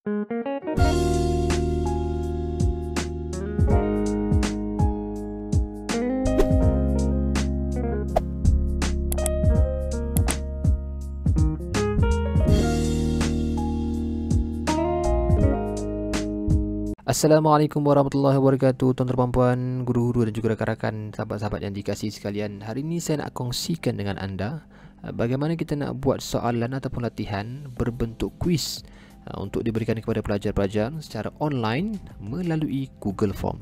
Assalamualaikum warahmatullahi wabarakatuh, tuan-tuan, puan, guru-guru dan juga rakan-rakan, sahabat-sahabat yang dikasihi sekalian. Hari ini saya nak kongsikan dengan anda bagaimana kita nak buat soalan ataupun latihan berbentuk kuis untuk diberikan kepada pelajar-pelajar secara online melalui Google Form.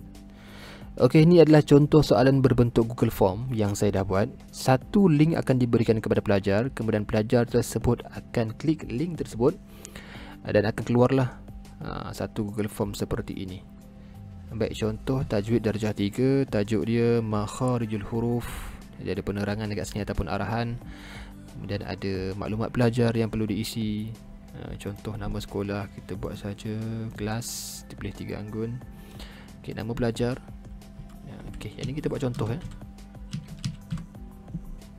Okey, ini adalah contoh soalan berbentuk Google Form yang saya dah buat. Satu link akan diberikan kepada pelajar, kemudian pelajar tersebut akan klik link tersebut dan akan keluarlah satu Google Form seperti ini. Baik, contoh tajwid darjah 3, tajuk dia makharijul huruf. Dia ada penerangan dekat sini ataupun arahan. Kemudian ada maklumat pelajar yang perlu diisi. Contoh nama sekolah kita buat saja kelas, dipilih 3 anggun. Okey, nama pelajar. Okey, yang ni kita buat contoh ya.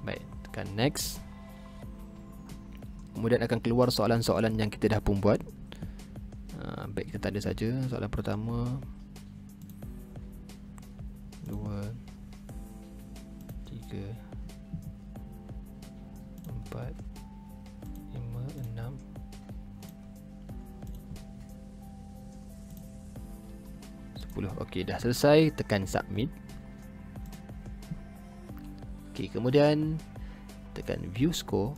Baik, tekan next. Kemudian akan keluar soalan-soalan yang kita dah pun buat. Baik, kita ada saja soalan pertama, 2, 3, 4, 5, 6, 10. Okey, dah selesai, tekan submit. Okey, kemudian tekan view score.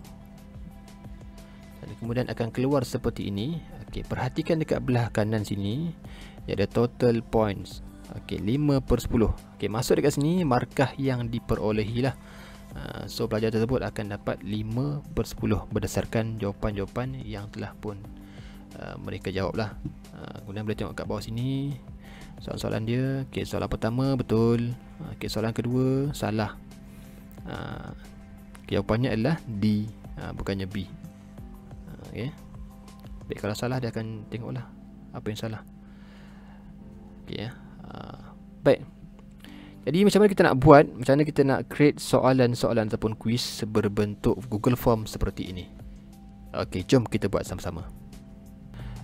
Dan kemudian akan keluar seperti ini. Okey, perhatikan dekat belah kanan sini, dia ada total points. Okey, 5/10. Okey, masuk dekat sini markah yang diperolehi lah. So pelajar tersebut akan dapat 5/10 berdasarkan jawapan-jawapan yang telah pun mereka jawab lah. Kemudian boleh tengok kat bawah sini soalan-soalan dia. Okey, soalan pertama betul. Okey, soalan kedua salah. Jawapannya adalah D, bukannya B. Okey. Baik, kalau salah dia akan tengoklah apa yang salah. Okey ya. Baik. Jadi macam mana kita nak buat, macam mana kita nak create soalan-soalan ataupun kuis berbentuk Google Form seperti ini. Okey, jom kita buat sama-sama.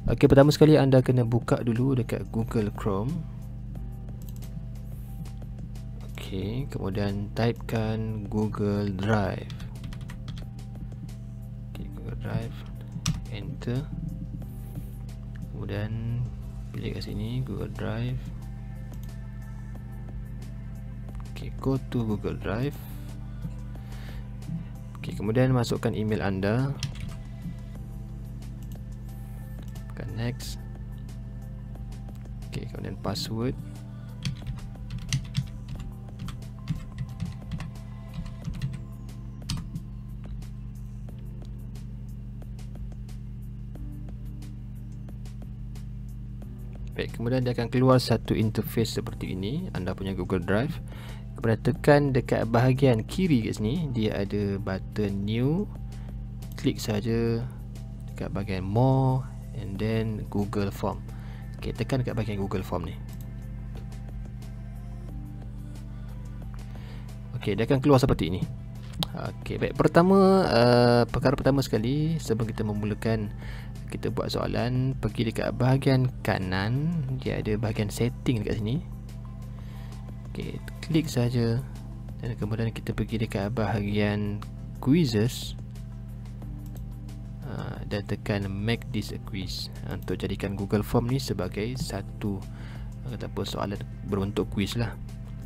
Okey, pertama sekali anda kena buka dulu dekat Google Chrome. Okey, kemudian typekan Google Drive. Okey, Google Drive. Enter. Kemudian pilih kat sini Google Drive. Okay, go to Google Drive. Okay, kemudian masukkan email anda. Tekan next. Okay, kemudian password. Baik, kemudian dia akan keluar satu interface seperti ini, anda punya Google Drive. Kemudian tekan dekat bahagian kiri kat sini, dia ada button new. Klik saja dekat bahagian more and then Google Form. Okey, tekan dekat bahagian Google Form ni. Okey, dia akan keluar seperti ini. Okey, baik, perkara pertama sekali sebelum kita memulakan kita buat soalan, pergi dekat bahagian kanan, dia ada bahagian setting dekat sini. Okey, klik saja dan kemudian kita pergi dekat bahagian quizzes dan tekan make this a quiz untuk jadikan Google Form ni sebagai satu ataupun soalan berbentuk quiz lah.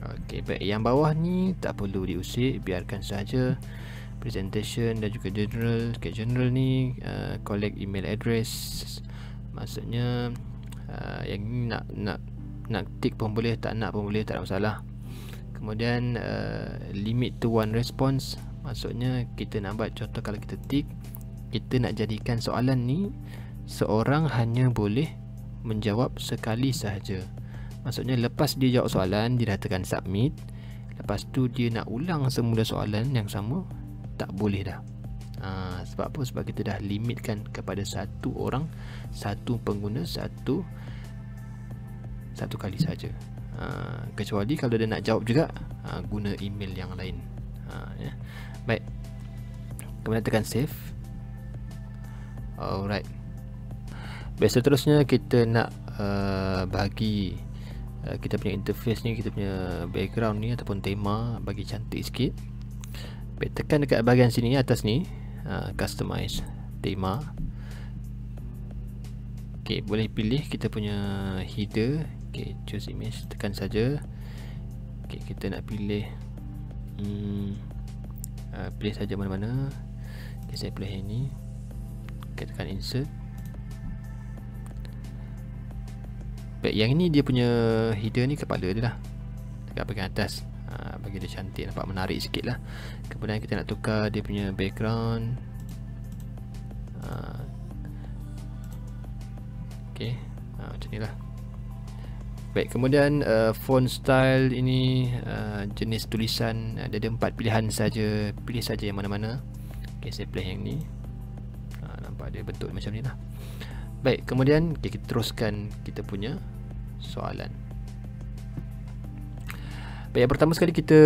Okey, baik, yang bawah ni tak perlu diusik, biarkan saja. Presentation dan juga general. Okay, general ni collect email address, maksudnya yang ni nak tick pun boleh, tak nak pun boleh, tak ada masalah. Kemudian limit to one response, maksudnya kita nak buat contoh, kalau kita tick, kita nak jadikan soalan ni seorang hanya boleh menjawab sekali sahaja. Maksudnya lepas dia jawab soalan, dia dah tekan submit, lepas tu dia nak ulang semula soalan yang sama, tak boleh dah. Sebab apa? Sebab kita dah limitkan kepada satu orang, satu pengguna, satu kali saja. Kecuali kalau dia nak jawab juga, guna email yang lain. Ya. Baik, kemudian tekan save. Alright. Baik, seterusnya kita nak bagi kita punya interface ni, kita punya background ni ataupun tema bagi cantik sikit. Baik, tekan dekat bahagian sini atas ni, customize tema. Okay, boleh pilih kita punya header. Okay, choose image, tekan saja. Okay, kita nak pilih pilih saja mana-mana. Okay, saya pilih yang ni. Okay, tekan insert. Baik, yang ini dia punya header ni kepala dia lah, dekat bahagian atas. Bagi dia cantik, nampak menarik sikit lah. Kemudian kita nak tukar dia punya background. Okay, macam ni lah. Baik, kemudian font style ini, jenis tulisan, ada 4 pilihan saja. Pilih saja yang mana-mana. Okay, saya pilih yang ni. Nampak dia bentuk macam ni lah. Baik, kemudian kita teruskan kita punya soalan. Baik, yang pertama sekali kita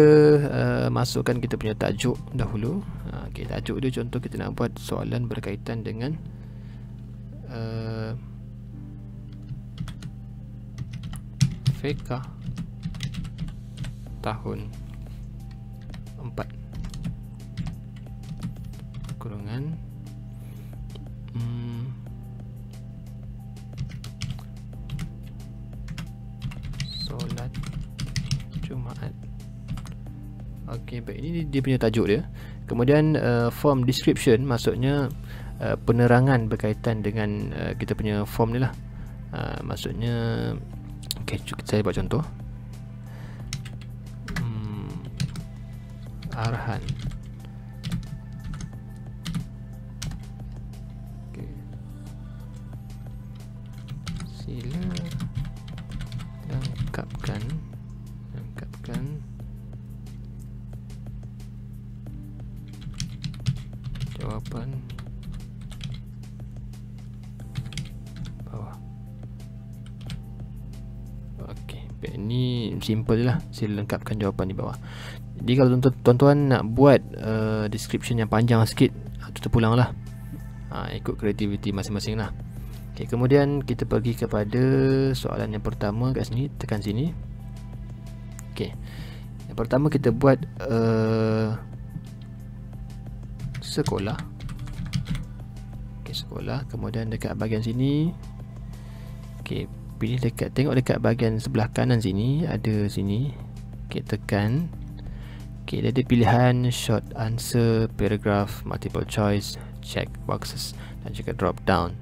masukkan kita punya tajuk dahulu. Okay, tajuk dia contoh kita nak buat soalan berkaitan dengan Fiqh tahun 4 kurungan solat Jumaat. Okey, baik, ini dia punya tajuk dia. Kemudian form description, maksudnya penerangan berkaitan dengan kita punya form ni lah. Maksudnya okay, saya buat contoh. Arahan. Okay. Sila lengkapkan jawapan bawah. Okey, ini simple lah. Sila lengkapkan jawapan di bawah. Jadi kalau tuan-tuan nak buat description yang panjang sikit, terpulang lah. Ikut kreativiti masing-masing lah. Okay, kemudian kita pergi kepada soalan yang pertama kat sini. Tekan sini. Okay, yang pertama kita buat sekolah. Okay, sekolah. Kemudian dekat bahagian sini, okay, pilih dekat, tengok dekat bahagian sebelah kanan sini, ada sini. Okay, tekan. Okay, dia ada pilihan short answer, paragraph, multiple choice, check boxes dan juga drop down,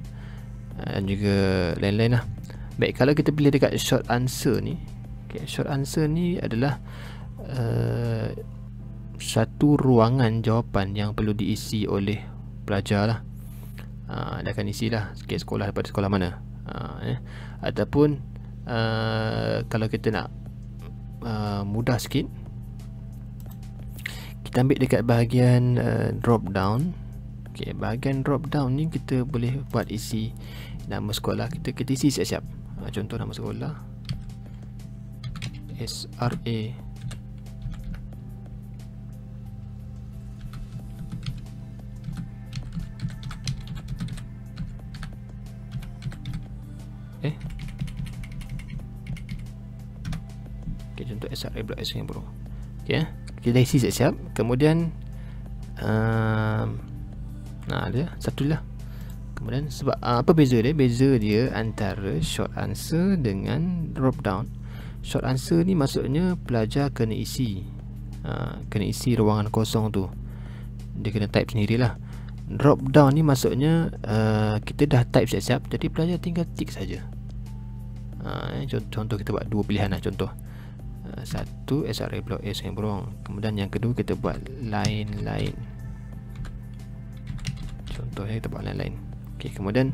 dan juga lain-lain lah. Baik, kalau kita pilih dekat short answer ni, okay, short answer ni adalah satu ruangan jawapan yang perlu diisi oleh pelajar lah. Dia akan isi lah, okay, sekolah daripada sekolah mana. Ataupun kalau kita nak mudah sikit, kita ambil dekat bahagian drop down. Okay, bahagian drop down ni kita boleh buat isi nama sekolah. Kita isi siap-siap. Contoh nama sekolah SRA okay, contoh SRA Blok S yang baru. Okay, kita isi siap-siap. Kemudian dia satu lah. Kemudian sebab apa beza dia? Beza dia antara short answer dengan drop down. Short answer ni maksudnya pelajar kena isi ruangan kosong tu. Dia kena type sendirilah. Drop down ni maksudnya kita dah type siap-siap, jadi pelajar tinggal tick saja. Contoh kita buat dua pilihan lah. Contoh satu SRA Blok S yang berong. Kemudian yang kedua kita buat lain-lain. Contohnya kita buat lain-lain. Okay, kemudian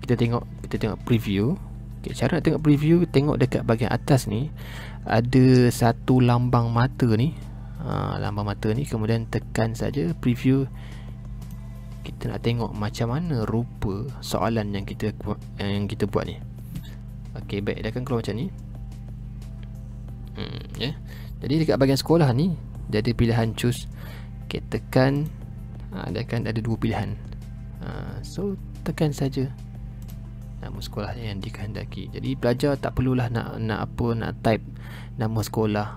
kita tengok preview. Okay, cara nak tengok preview, tengok dekat bahagian atas ni ada satu lambang mata ni. Lambang mata ni, kemudian tekan saja preview. Kita nak tengok macam mana rupa soalan yang kita buat ni. Okey, baik, dia akan keluar macam ni. Jadi dekat bahagian sekolah ni dia ada pilihan choose. Okey, tekan, dia akan ada dua pilihan. So tekan saja nama sekolah yang dikehendaki. Jadi pelajar tak perlulah nak type nama sekolah.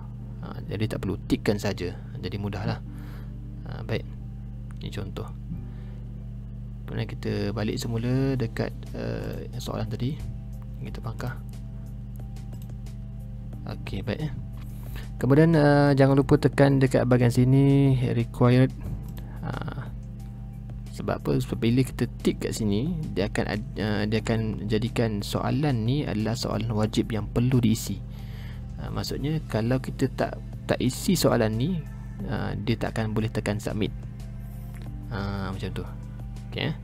Jadi tak perlu, tikkan saja. Jadi mudahlah. Baik. Ini contoh. Kemudian kita balik semula dekat soalan tadi. Kita pangkah. Okey, baik. Kemudian jangan lupa tekan dekat bahagian sini required. Sebab apa? Sebab bila kita tik kat sini, dia akan jadikan soalan ni adalah soalan wajib yang perlu diisi. Maksudnya kalau kita tak isi soalan ni, dia tak akan boleh tekan submit. Macam tu. Okey.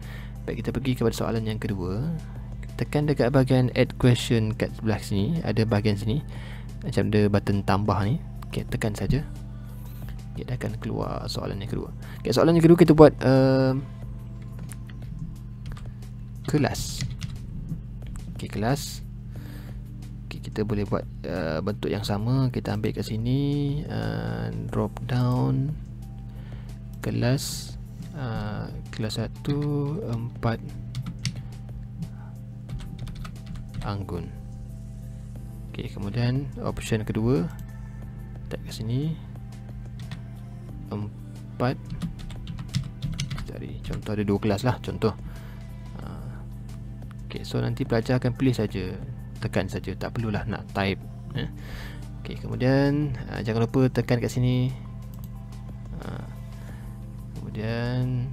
Baik, kita pergi kepada soalan yang kedua. Tekan dekat bahagian add question kat sebelah sini. Ada bahagian sini macam ada button tambah ni. Okay, tekan saja. Dia akan keluar soalan yang kedua. Okay, soalan yang kedua kita buat kelas. Okay, kelas. Okay, kita boleh buat bentuk yang sama. Kita ambil kat sini, drop down kelas, kelas 1 4 Anggun. Okay, kemudian option kedua, tag kat sini 4. Cari contoh, ada 2 kelas lah contoh. Okay, so nanti pelajar akan pilih saja, tekan saja, tak perlulah nak type. Okay, kemudian jangan lupa tekan kat sini. Kemudian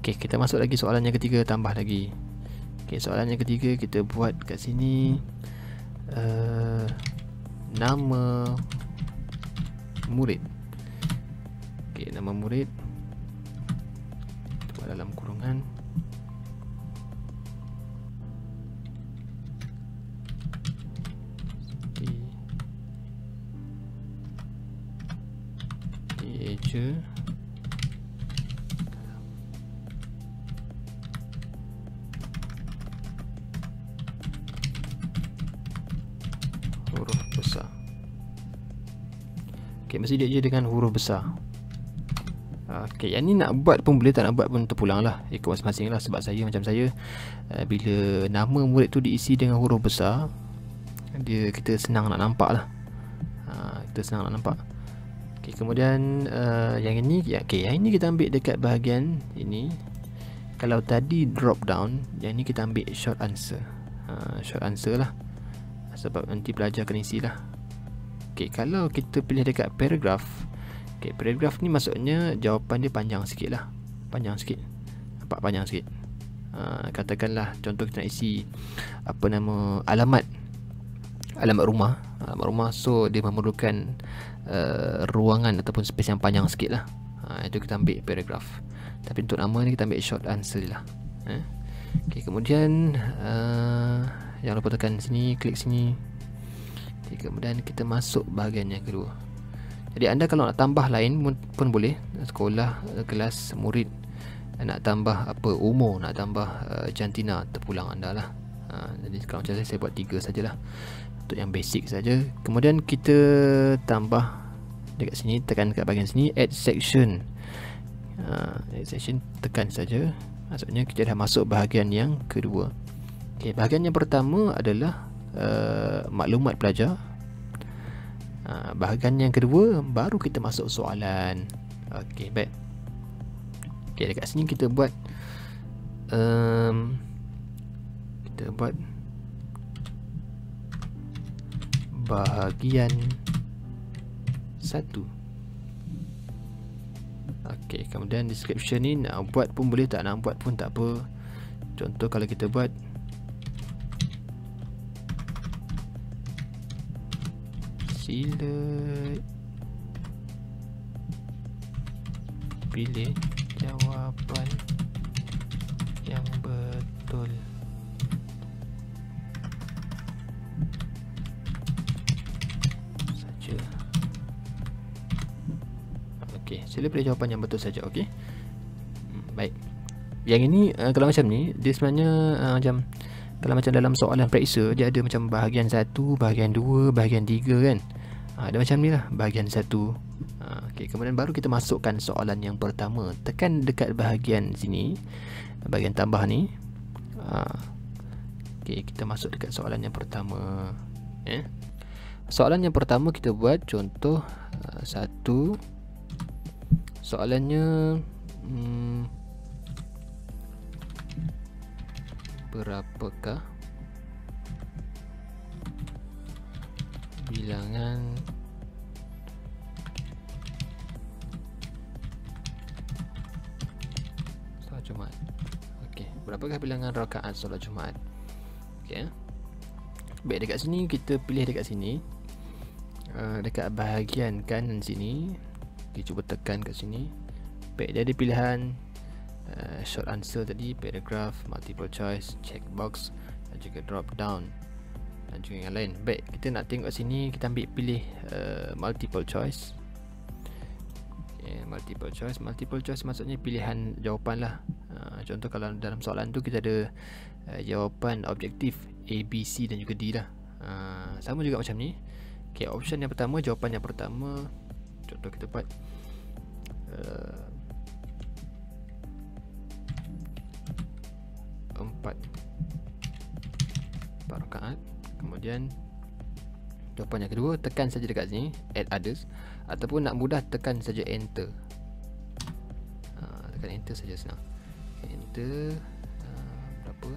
okay, kita masuk lagi soalan yang ketiga, tambah lagi. Okay, soalan yang ketiga kita buat kat sini nama murid. Okay, nama murid buat dalam kurungan teacher huruf besar. Okay, mesti dia je dengan huruf besar. Okay, yang ni nak buat pun boleh, tak nak buat pun terpulang lah, ikut masing-masing lah. Sebab saya, macam saya, bila nama murid tu diisi dengan huruf besar, kita senang nak nampak lah. Kita senang nak nampak. Okay, kemudian yang ini, okay, yang ini kita ambil dekat bahagian ini. Kalau tadi drop down, yang ni kita ambil short answer. Short answer lah, sebab nanti pelajar akan isi lah. Okay, kalau kita pilih dekat paragraph, okay, paragraph ni maksudnya jawapan dia panjang sikit lah. Panjang sikit. Nampak panjang sikit. Katakanlah contoh kita nak isi apa nama, alamat rumah. Alamat rumah, so dia memerlukan ruangan ataupun space yang panjang sikit lah. Itu kita ambil paragraph. Tapi untuk nama ni kita ambil short answer lah. Okay, kemudian jangan lupa tekan sini, klik sini. Okay, kemudian kita masuk bahagian yang kedua. Jadi anda kalau nak tambah lain pun boleh. Sekolah, kelas, murid, nak tambah apa, umur, nak tambah jantina, terpulang anda lah. Jadi kalau macam saya buat 3 sajalah untuk yang basic saja. Kemudian kita tambah dekat sini, tekan dekat bahagian sini, add section. Add section, tekan saja. Maksudnya kita dah masuk bahagian yang kedua. Okay, bahagian yang pertama adalah maklumat pelajar. Bahagian yang kedua baru kita masuk soalan. Okey, baik. Okey, dekat sini kita buat bahagian 1. Okey, kemudian description ni nak buat pun boleh, tak nak buat pun tak apa. Contoh kalau kita buat sila pilih jawapan yang betul. Saja. Okey, sila pilih jawapan yang betul saja. Okey. Baik. Yang ini kalau macam ni, dia sebenarnya macam, kalau macam dalam soalan periksa, dia ada macam bahagian 1, bahagian 2, bahagian 3 kan. Ada macam ni lah, bahagian 1, Okey, kemudian baru kita masukkan soalan yang pertama. Tekan dekat bahagian sini, bahagian tambah ni. Okey, kita masuk dekat soalan yang pertama. Soalan yang pertama kita buat contoh satu. Soalannya berapakah bilangan solat Jumaat? Okey, berapakah bilangan rakaat solat Jumaat? Okey. Baik, dekat sini kita pilih dekat sini. Dekat bahagian kanan sini, kita cuba tekan kat sini. Baik, dia ada pilihan short answer tadi, paragraph, multiple choice, checkbox dan juga drop down dan juga yang lain. Baik, kita nak tengok sini, kita ambil pilih multiple choice. Multiple choice maksudnya pilihan jawapan lah. Contoh kalau dalam soalan tu kita ada jawapan objektif A, B, C dan juga D lah. Sama juga macam ni. Okay, option yang pertama, jawapan yang pertama, contoh kita buat 4 rakaat. Kemudian jawapan yang kedua, tekan saja dekat sini add others, ataupun nak mudah tekan saja enter. Tekan enter saja senang. Enter berapa?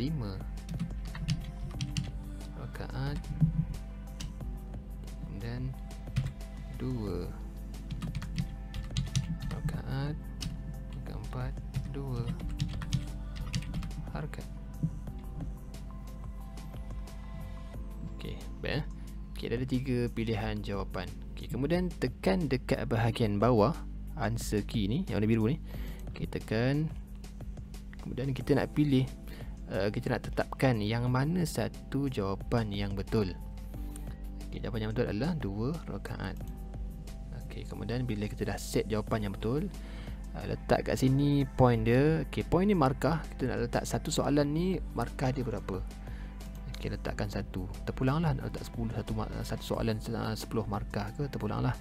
5 rakaat dan 2 rakaat, keempat 2 harakat. Okey, baik. Okey, ada 3 pilihan jawapan. Okey, kemudian tekan dekat bahagian bawah answer key ni, yang warna biru ni. Okey, tekan. Kemudian kita nak pilih, kita nak tetapkan yang mana satu jawapan yang betul. Okay, jawapan yang betul adalah 2 rakaat. Okey, kemudian bila kita dah set jawapan yang betul, letak kat sini point dia. Okey, point ni markah. Kita nak letak satu soalan ni, markah dia berapa. Okey, letakkan 1. Terpulang lah, nak letak 10, satu soalan 10 markah ke, terpulang lah.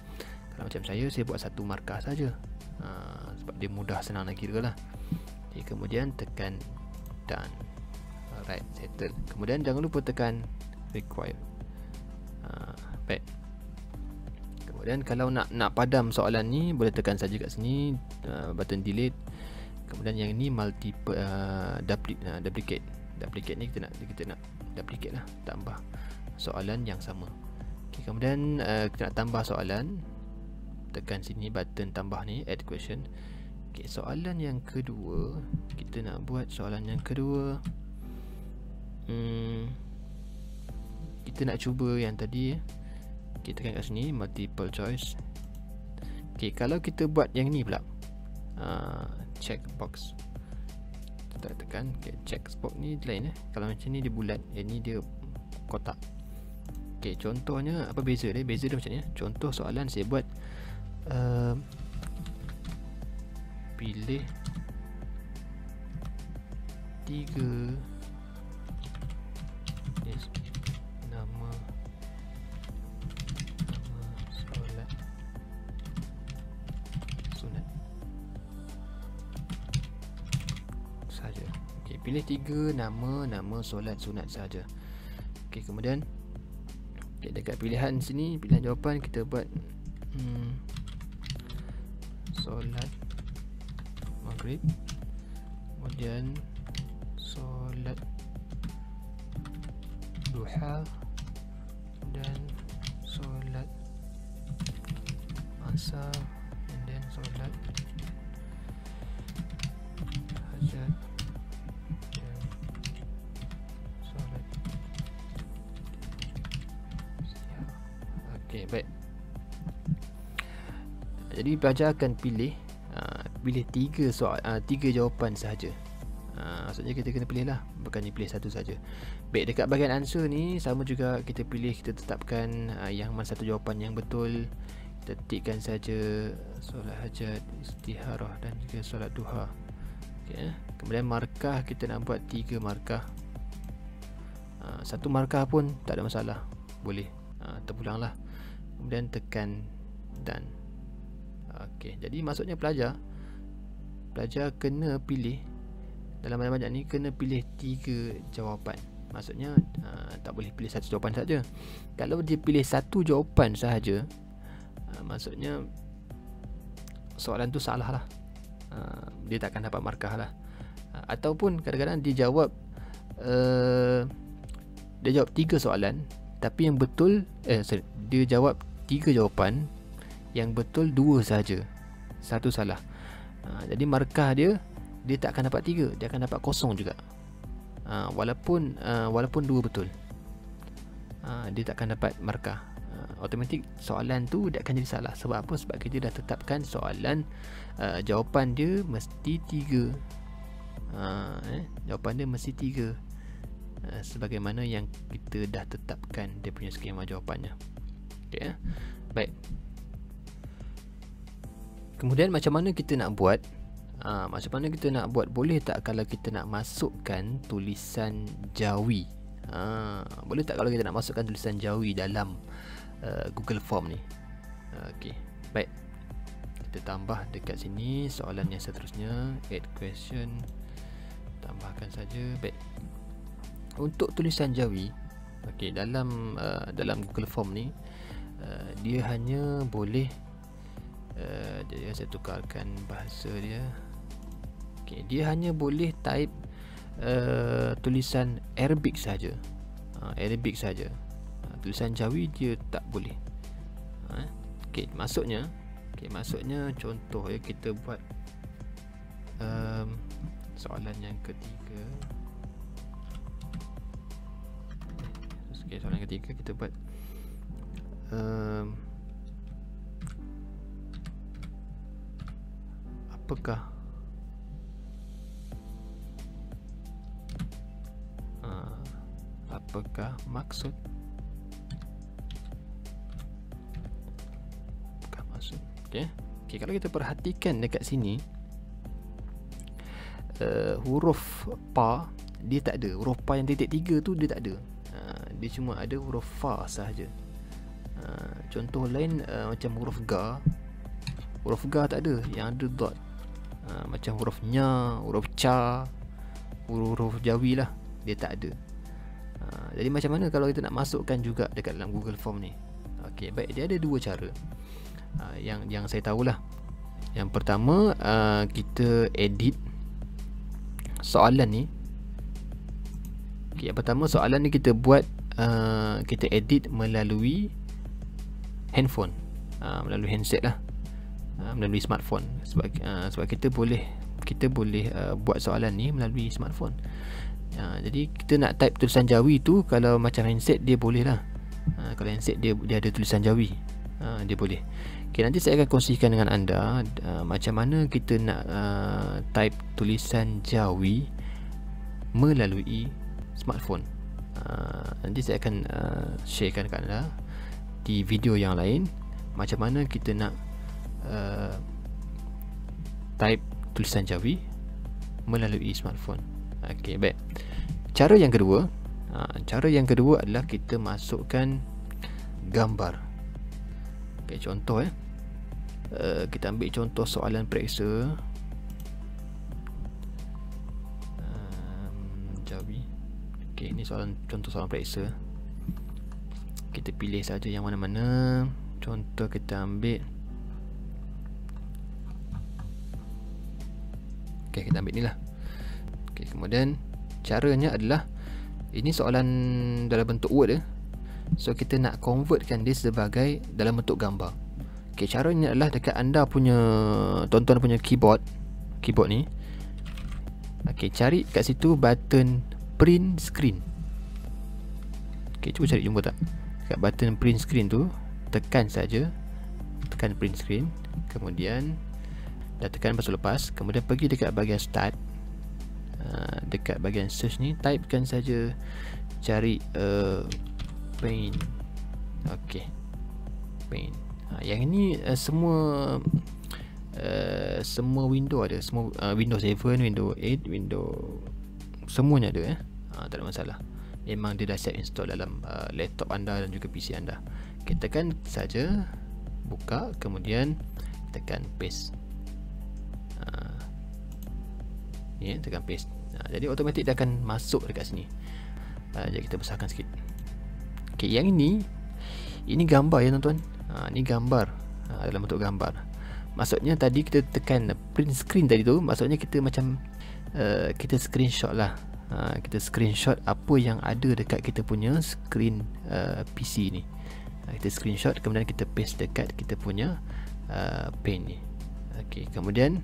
Kalau macam saya buat 1 markah saja. Sebab dia mudah, senang nak kira lah. Okay, kemudian tekan done. Alright, settle. Kemudian jangan lupa tekan require. Baik. Kemudian kalau nak padam soalan ni, boleh tekan saja kat sini button delete. Kemudian yang ni multiple duplicate. Duplicate ni kita nak duplicate lah, tambah soalan yang sama. Okay, kemudian kita nak tambah soalan, tekan sini button tambah ni, add question. Okay, soalan yang kedua, kita nak buat soalan yang kedua. Kita nak cuba yang tadi. Kita tekan kat sini multiple choice. Okay, kalau kita buat yang ni pula, checkbox, kita tekan. Okay, checkbox ni lain Kalau macam ni dia bulat, yang ni dia kotak. Okay, contohnya apa beza dia? Beza dia macam ni. Contoh soalan saya buat, pilih 3 nama solat sunat saja. Okey, pilih 3 nama solat sunat saja. Okey, kemudian dekat pilihan sini, pilihan jawapan, kita buat solat maghrib, kemudian solat duha, dan solat asar, dan solat hajat, dan solat siang. Okey, baik. Jadi pelajar akan pilih 3 jawapan sahaja. Maksudnya kita kena pilih lah, bukannya pilih satu saja. Baik, dekat bahagian answer ni sama juga, kita pilih, kita tetapkan yang mana satu jawapan yang betul. Kita tikkan saja solat hajat, istiharah dan juga solat duha. Okay. Kemudian markah, kita nak buat 3 markah. 1 markah pun tak ada masalah, boleh. Terpulang lah. Kemudian tekan done. Okey, jadi maksudnya pelajar kena pilih dalam banyak ni, kena pilih 3 jawapan. Maksudnya tak boleh pilih satu jawapan saja. Kalau dia pilih satu jawapan sahaja, maksudnya soalan tu salah lah. Dia takkan dapat markah lah. Ataupun kadang-kadang dia jawab 3 soalan, tapi yang betul dia jawab 3 jawapan, yang betul 2 sahaja, 1 salah. Jadi markah dia tak akan dapat 3, dia akan dapat kosong juga. Walaupun 2 betul, dia tak akan dapat markah. Automatik soalan tu dia akan jadi salah. Sebab apa? Sebab kita dah tetapkan soalan jawapan dia mesti 3. Jawapan dia mesti 3, sebagaimana yang kita dah tetapkan dia punya skema jawapannya. Okay, baik. Kemudian macam mana kita nak buat? Boleh tak kalau kita nak masukkan tulisan Jawi? Boleh tak kalau kita nak masukkan tulisan Jawi dalam Google Form ni? Okey, baik. Kita tambah dekat sini soalan yang seterusnya, add question. Tambahkan saja. Baik. Untuk tulisan Jawi, okey, dalam Google Form ni dia hanya boleh jadi saya tukarkan bahasa dia. Okey, dia hanya boleh type tulisan Arabic saja. Arabic saja. Tulisan Jawi dia tak boleh. Okey, maksudnya contoh ya, kita buat soalan yang ketiga. Okey, soalan yang ketiga kita buat apakah maksud okey, kalau kita perhatikan dekat sini, huruf pa dia tak ada. Huruf pa yang titik 3 tu dia tak ada. Dia cuma ada huruf fa sahaja. Contoh lain macam huruf ga. Huruf ga tak ada, yang ada dot. Macam huruf nya, huruf ca, huruf Jawi lah, dia tak ada. Jadi macam mana kalau kita nak masukkan juga dekat dalam Google Form ni? Okey, baik, dia ada 2 cara. Yang saya tahulah. Yang pertama, kita edit soalan ni. Okey, yang pertama soalan ni kita buat, kita edit melalui handphone, melalui handset lah, melalui smartphone. Sebab kita boleh buat soalan ni melalui smartphone. Jadi kita nak type tulisan Jawi tu, kalau macam handset dia boleh lah. Kalau handset dia ada tulisan Jawi, dia boleh. Okay, nanti saya akan kongsikan dengan anda macam mana kita nak type tulisan Jawi melalui smartphone. Nanti saya akan sharekan kat anda di video yang lain macam mana kita nak type tulisan Jawi melalui smartphone. Okey, baik. Cara yang kedua adalah kita masukkan gambar. Okey, contoh kita ambil contoh soalan periksa Jawi. Okey, ini contoh soalan periksa. Kita pilih saja yang mana-mana. Contoh kita ambil, okey, kita ambil ni lah. Okey, kemudian caranya adalah, ini soalan dalam bentuk word so kita nak convertkan dia sebagai dalam bentuk gambar. Okey, caranya adalah dekat anda punya tuan-tuan punya keyboard ni. Okey, cari kat situ button print screen. Okey, cuba cari, jumpa tak? Dekat button print screen tu, tekan saja, tekan print screen, kemudian dah tekan lepas lepas, kemudian pergi dekat bahagian start. Dekat bahagian search ni, typekan saja, cari paint. Okey, paint. Yang ini semua window ada, semua Windows 7, Windows 8, Windows semuanya ada. Tak ada masalah. Memang dia dah set install dalam laptop anda dan juga PC anda. Kita tekan saja buka, kemudian tekan paste. Ni tekan paste. Jadi automatik dia akan masuk dekat sini. Jadi kita besarkan sikit. Okey, yang ini gambar ya tuan-tuan. Ni gambar dalam bentuk gambar. Maksudnya tadi kita tekan print screen tadi tu, maksudnya kita macam kita screenshot lah. Kita screenshot apa yang ada dekat kita punya screen PC ni. Kita screenshot, kemudian kita paste dekat kita punya pen ni. Okey, kemudian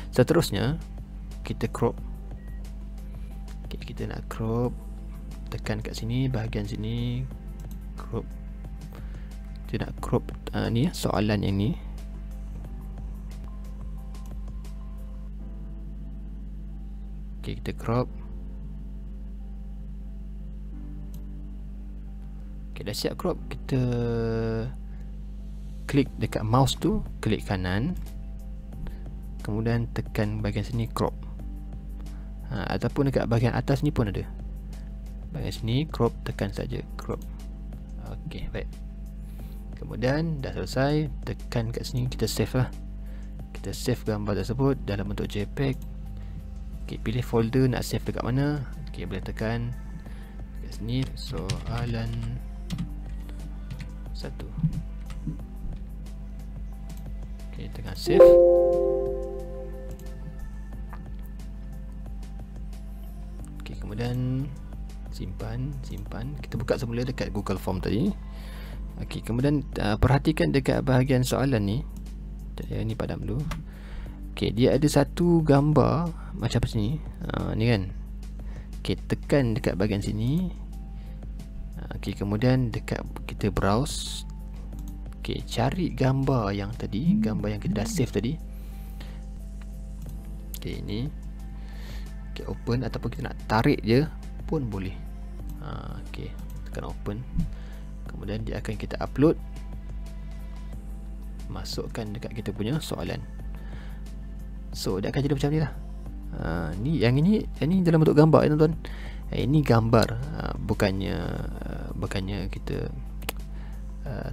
seterusnya kita crop. Okey, kita nak crop, tekan kat sini, bahagian sini, crop. Kita nak crop ni soalan yang ni. Okey, kita crop. Okey, dah siap crop, kita klik dekat mouse tu, klik kanan, kemudian tekan bahagian sini crop. Ataupun dekat bahagian atas ni pun ada. Bahagian sini crop, tekan saja crop. Okey, baik. Kemudian dah selesai, tekan kat sini, kita save lah. Kita save gambar tersebut dalam bentuk JPEG. Okey, pilih folder nak save dekat mana. Okey, boleh tekan kat sini, soalan 1. Okey, tekan save. Okey, kemudian simpan. Kita buka semula dekat Google Form tadi. Okey, kemudian perhatikan dekat bahagian soalan ni. Ini padam dulu. Okey, dia ada satu gambar macam sini. Ni kan. Okey, tekan dekat bahagian sini. Okey, kemudian dekat kita browse. Okey, cari gambar yang tadi, gambar yang kita dah save tadi. Okey, ini. Okey, open, ataupun kita nak tarik je pun boleh. Okey, tekan open. Kemudian dia akan kita upload. Masukkan dekat kita punya soalan. So dia akan jadi macam ni lah. Ni yang ini dalam bentuk gambar ya tuan-tuan. Ini gambar, bukannya kita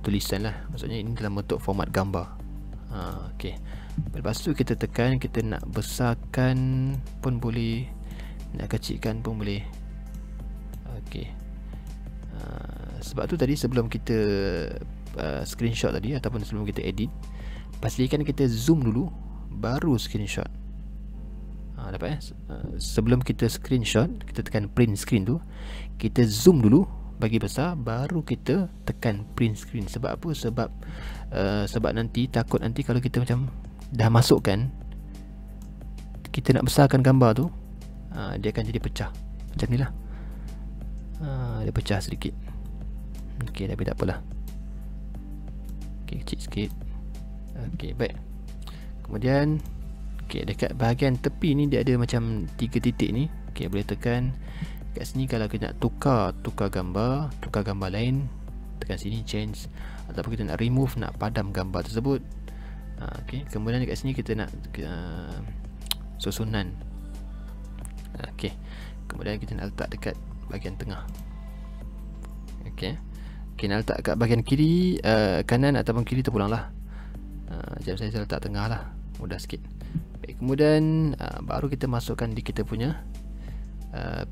tulisan lah. Maksudnya ini dalam bentuk format gambar. Okey. Lepas tu kita tekan, kita nak besarkan pun boleh, nak kecilkan pun boleh. Okey. Sebab tu tadi sebelum kita screenshot tadi, ataupun sebelum kita edit, pastikan kita zoom dulu baru screenshot. Dapat sebelum kita screenshot, kita tekan print screen tu, kita zoom dulu bagi besar, baru kita tekan print screen. Sebab apa? Sebab nanti takut nanti kalau kita macam dah masukkan, kita nak besarkan gambar tu, dia akan jadi pecah macam ni lah. Dia pecah sedikit. Okey, tapi tak apalah. Okey, kecil sikit. Okey, baik. Kemudian dekat bahagian tepi ni dia ada macam 3 titik ni. Okey, boleh tekan kat sini kalau kita nak tukar gambar, tukar gambar lain, tekan sini change, ataupun kita nak remove, nak padam gambar tersebut. Okey, kemudian dekat sini kita nak susunan. Okey, kemudian kita nak letak dekat bahagian tengah. Okey, nak letak kat bahagian kiri, kanan ataupun kiri terpulang lah. Jom saya letak tengah lah, mudah sikit. Baik, kemudian baru kita masukkan di kita punya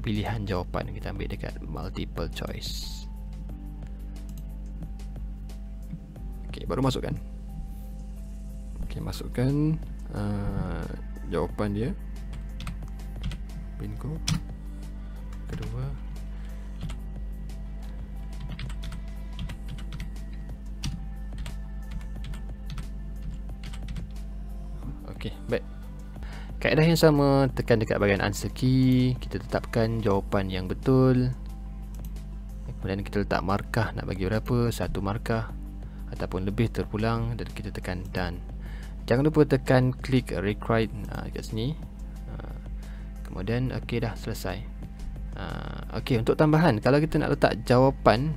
pilihan jawapan. Kita ambil dekat multiple choice. Okey, baru masukkan. Okey, masukkan jawapan dia. Bingo. Kedua. Okey, baik. Kaedah yang sama, tekan dekat bahagian answer key, kita tetapkan jawapan yang betul. Kemudian kita letak markah, nak bagi berapa, 1 markah ataupun lebih terpulang, dan kita tekan done. Jangan lupa tekan klik rewrite kat sini. Kemudian okey, dah selesai. Okey, untuk tambahan, kalau kita nak letak jawapan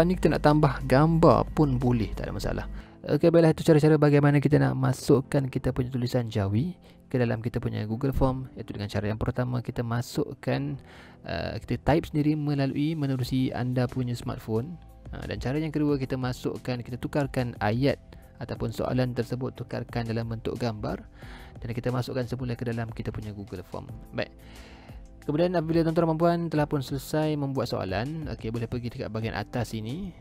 ni kita nak tambah gambar pun boleh, tak ada masalah. Okey, baiklah, itu cara-cara bagaimana kita nak masukkan kita punya tulisan Jawi ke dalam kita punya Google Form. Iaitu dengan cara yang pertama, kita masukkan, kita type sendiri menerusi anda punya smartphone. Dan cara yang kedua, kita tukarkan ayat ataupun soalan tersebut, tukarkan dalam bentuk gambar dan kita masukkan semula ke dalam kita punya Google Form. Baik. Kemudian apabila tuan-tuan dan puan telah pun selesai membuat soalan, boleh pergi dekat bahagian atas ini.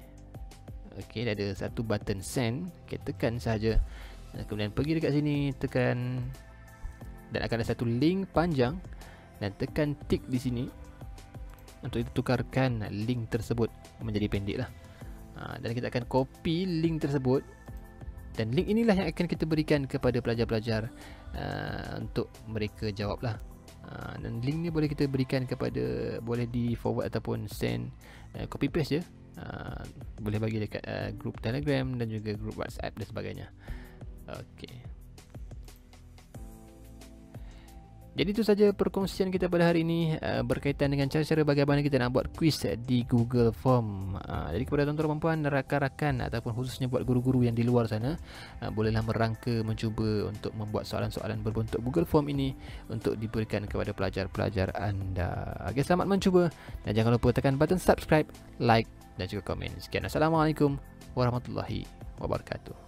Dah ada satu button send. Tekan sahaja. Kemudian pergi dekat sini, tekan, dan akan ada satu link panjang, dan tekan tick di sini untuk kita tukarkan link tersebut menjadi pendek lah. Dan kita akan copy link tersebut, dan link inilah yang akan kita berikan kepada pelajar-pelajar untuk mereka jawab lah. Dan link ni boleh kita berikan kepada, boleh di forward ataupun send, copy paste je. Boleh bagi dekat grup Telegram dan juga grup WhatsApp dan sebagainya. Jadi itu saja perkongsian kita pada hari ini berkaitan dengan cara-cara bagaimana kita nak buat quiz di Google Form. Jadi kepada tuan-tuan dan puan, rakan-rakan ataupun khususnya buat guru-guru yang di luar sana, bolehlah merangka mencuba untuk membuat soalan-soalan berbentuk Google Form ini untuk diberikan kepada pelajar-pelajar anda. Selamat mencuba dan jangan lupa tekan button subscribe, like dan juga komen. Sekian, Assalamualaikum warahmatullahi wabarakatuh.